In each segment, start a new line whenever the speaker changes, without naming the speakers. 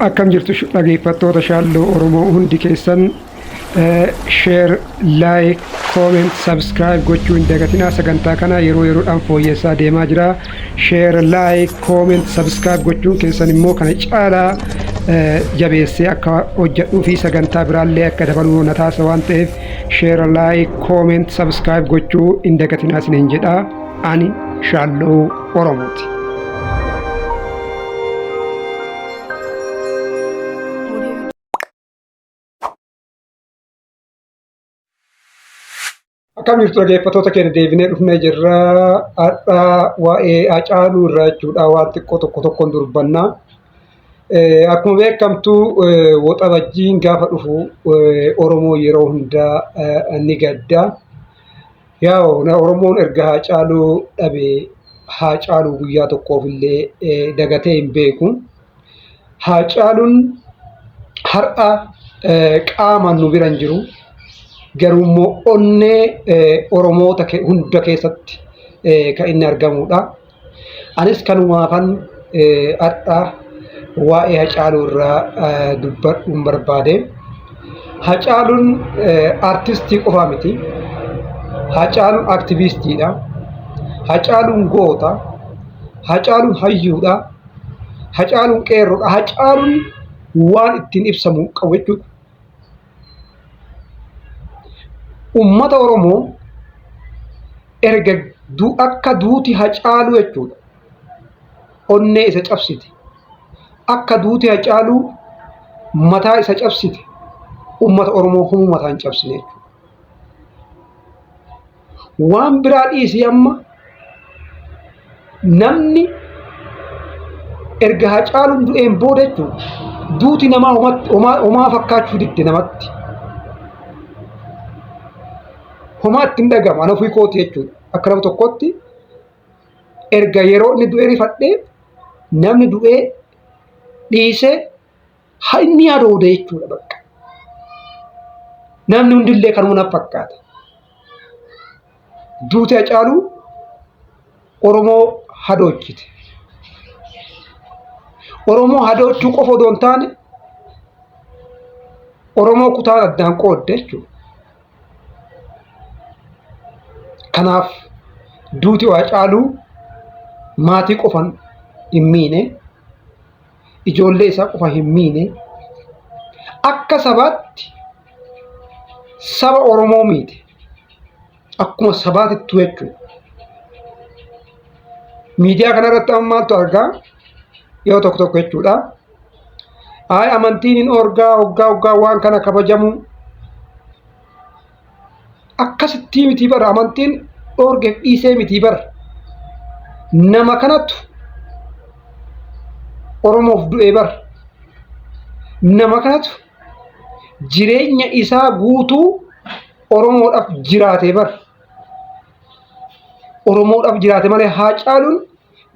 akkam jirtu dhaggeeffattoota shaalloo Oromoo hundi keessan share, like, comment, subscribe gochuu hin dagatinaa. Sagantaa kana yeroo yeroodhaan fooyyessaa deemaa jira. Share, like, comment, subscribe gochuun keessan immoo kana caalaa jabeessee akka hojjedhuu fi sagantaa biraallee akka dabaluu na taasisa waan ta'eef share, like, comment, subscribe gochuu hin dagatinaa isiniin jedha. Ani shaalloo Oromooti. Akkam jirtu dhaggeeffattoota keenya deebinee dhufnee jirra. Har'a waa'ee Hacaaluu irraa jechuudha waan xiqqoo tokkoon dubbannaa. Akkuma beekamtu waxabajjiin gaafa dhufu Oromoo yeroo hundaa ni gadda. Oromoon erga Hacaaluu dhabee Hacaaluu guyyaa tokkoof illee dagatee hin beeku. Hacaaluun har'a qaamaan nu bira hin jiru. Garuu immoo onnee Oromoota hunda keessatti kan inni argamudha. Anis kanumaafan har'a waa'ee Hacaaluu irraa dubbadhuun barbaade. Hacaaluun artistii qofaa miti. Hacaaluun aktivistiidha. Hacaaluun goota. Hacaaluun hayyuudha. Hacaaluun qeerroodha. Hacaaluun waan ittiin ibsamu qabu jechuudha. Ummata Oromoo erga akka duuti Hacaaluu jechuudha. Onnee isa cabsite. Akka duuti Hacaaluu mataa isa cabsite. Ummata Oromoo humna mataa hin cabsine jechuudha. Waan biraa dhiisii amma namni erga Hacaaluun du'een booda jechuudha. Duuti namaa homaa fakkaachuu didde namatti. Homaa ittiin dhagama ana ofii kooti jechuudha. Akka nama tokkotti erga yeroo inni du'ee rifadhee namni du'ee dhiisee haa inni yaadooda jechuudha bakka. Namni hundillee kanuma na fakkaata. Duuti Hacaaluu Oromoo hadoochite. Oromoo hadoochuu qofa odoo hin taane Oromoo kutaan addaan qoodde jechuudha. Kanaaf duuti Hacaaluu maatii qofan hin miine, ijoollee isaa qofa hin miine, akka sabaatti saba Oromoo miite. Akkuma sabaatittuu jechuudha. Miidiyaa kanarratti amma maaltu argaa yoo tokko jechuudha. Amantiin hin orgaa hoggaa waan kana kabajamu. Akkasitti miti bara amantiin dhoorgeef dhiisee miti bara. Nama kanatu Oromoof du'ee bara. Nama kanatu jireenya isaa guutuu Oromoodhaaf jiraate bara. Oromoodhaaf jiraate malee Hacaaluun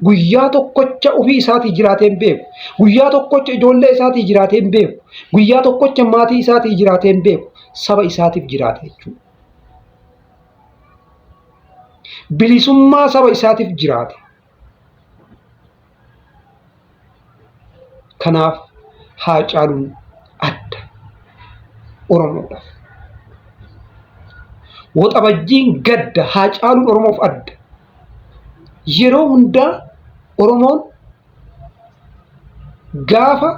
guyyaa tokkocha ofii isaatii jiraatee hin beeku. Guyyaa tokkocha ijoollee isaatii jiraatee hin beeku. Guyyaa tokkocha maatii isaatii jiraatee hin beeku. Saba isaatiif jiraate jechuudha. Bilisummaa saba isaatiif jiraate. Kanaaf Hacaaluun adda Oromoodhaaf. Waxabajjiin gadda Hacaaluun Oromoof adda. Yeroo hundaa Oromoon gaafa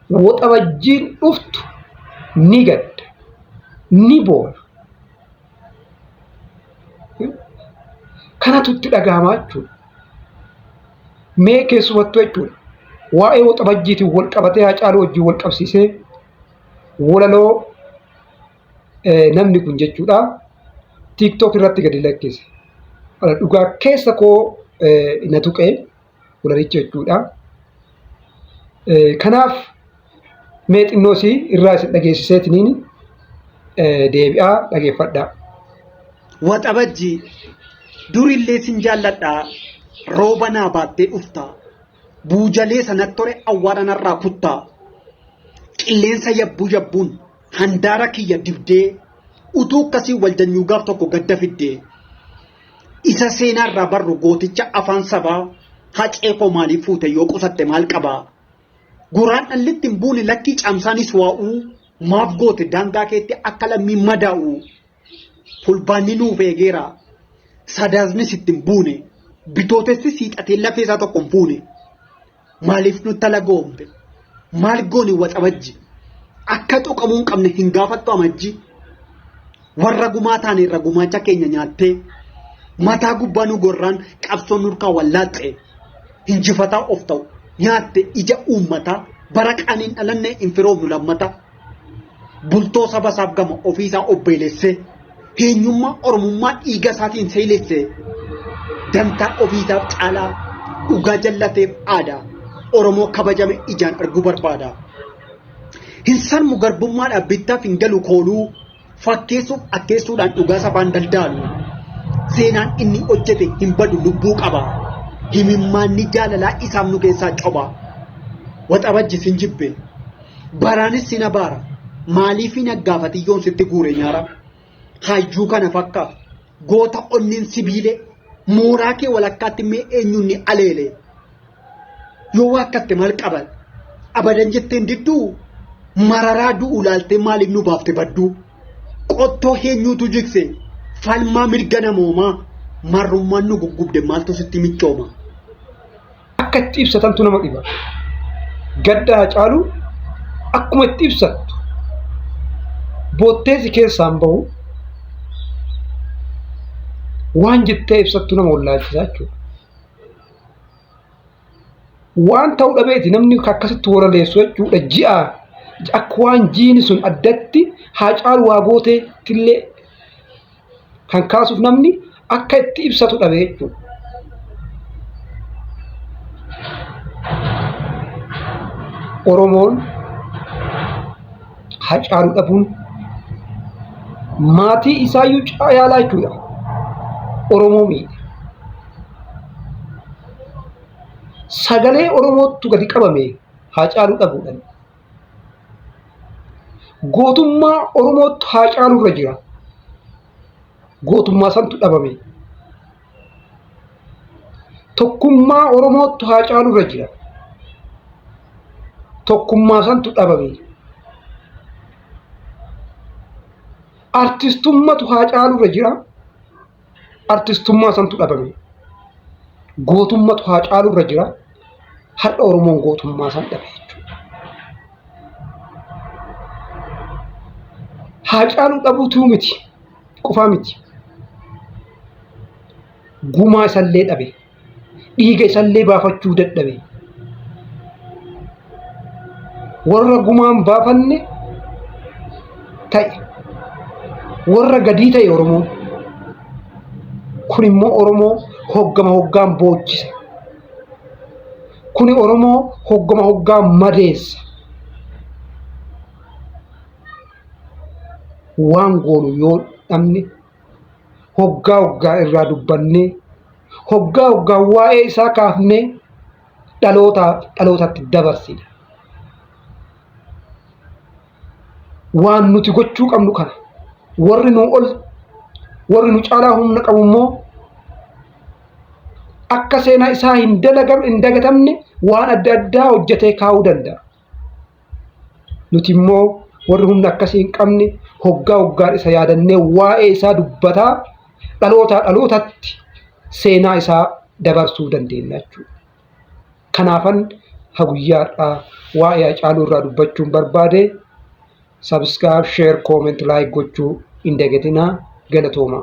waxabajjiin dhuftu ni gadda, ni boona. Kanatu itti dhaga'amaa jechuudha. Mee keessumattuu jechuudha. Waa'ee waxabajjiitiin wal qabatee Hacaaluu wajjin wal qabsiisee walaloo namni kun jechuudha TikTok irratti gadi lakkise. Dhugaa keessa koo na tuqee walalicha jechuudha. Kanaaf mee xinnoosii irraa isin dhageessiseetiniin deebi'aa dhageeffadhaa.
Waxabajjii durillee sin jaalladhaa rooba naa baattee dhuftaa buujalee sanatti tore awwaara narraa kuttaa qilleensa yabbuun handaara kiyya dibdee utuu akkasii waljanyuu gaaf tokko gadda fiddee isa seenaarraa barru gooticha afaan sabaa hacee koo maaliif fuute yoo qusatte maal qabaa Guraan dhallitti hin buune lakkii caamsaanis waa'uu maaf goote daangaa keetti akka lammii madaa'u fulbaanni nuuf eegeera sadaasnis ittiin buune bitootessi siixatee lafee isaa tokko hin fuune maaliif nutti alagoombe maal gooni waxabajji akka tuqamuu hin qabne hin gaafattu amajji warra gumaa taane irra gumaacha keenya nyaattee mataa gubbaa nu gorraan qabsoon nurkaa wallaaxee hinjifataa of ta'u nyaatte ija uummataa bara qaniin dhalannee infiroomnu lammata bultoo saba isaaf gama ofiisaa obbeelessee eenyummaa oromummaa dhiiga isaatiin seelessee dantaa ofiisaaf caalaa dhugaa jallateef aadaa Oromoo kabajame ijaan arguu barbaada. Hin sarmu garbummaadhaaf bittaaf hin galu kooluu fakkeessuuf akkeessuudhaan dhugaa sabaan daldaalu seenaan inni hojjete hin badu lubbuu qaba. Himimmaanni jaalalaa isaaf nu keessaa coba waxabajji sin jibbe baraanis sin abaara maaliif hin aggaafatiyyoon sitti guure nyaara hayyuu kana fakkaaf goota onniin sibiile mooraa kee walakkaatti mee eenyuun ni aleele yoo akkatti maal qaban abadan jetteen didduu mararaa du'u laaltee maaliif nu baafte badduu qottoo eenyuutu jigse falmaa mirga namoomaa marrummaan nu guggubde maaltu sitti michooma.
Akka itti ibsatantu nama dhiba. Gaddaa caalu akkuma itti ibsattu bootteesi keessaan bahu waan jettee ibsattu nama wallaalchisaa jechuudha. Waan ta'uu dhabeeti namni akkasitti warra leessu jechuudha. Ji'a akka waan jiini sun addatti haa caalu waa gooteettillee kan kaasuuf namni akka itti ibsatu dhabee jechuudha. Oromoon Hacaaluu dhabuun maatii isaayyuu caalaa jechuudha. Oromoo miidhe. Sagalee Oromootu gadi qabame Hacaaluu dhabuudhaan. Gootummaa Oromootu Hacaaluu irra jira. Gootummaa santu dhabame. Tokkummaa Oromootu Hacaaluu irra jira. Tokkummaa santu dhabame. Artistummaatu Hacaaluu irra jira. Artistummaa santu dhabame. Gootummaatu Hacaaluu irra jira. Har'a Oromoon gootummaa san dhabe jechuudha. Hacaaluu dhabuutu miti. Qofaa miti. Gumaa isallee dhabe. Dhiiga isallee baafachuu dadhabe. Warra gumaan baafanne ta'e. Warra gadii ta'e Oromoon. Kun immoo Oromoo hoggama hoggaan boochise. Kuni Oromoo hoggama hoggaan madeessa. Waan goonu yoo dhabne hoggaa hoggaa irraa dubbannee hoggaa hoggaa waa'ee isaa kaafnee dhalootatti dabarsina. Waan nuti gochuu qabnu kana warri nu caalaa humna qabu immoo akka seenaa isaa hin dagatamne waan adda addaa hojjetee kaa'uu danda'a. Nuti immoo warri humna akkasii hin qabne hoggaa hoggaan isa yaadannee waa'ee isaa dubbataa dhalootatti seenaa isaa dabarsuu dandeenya jechuudha. Kanaafan guyyaadhaa waa'ee Hacaaluu irraa dubbachuun barbaade. Subscribe, share, comment, like gochuu hin dagatinaa. Galatooma.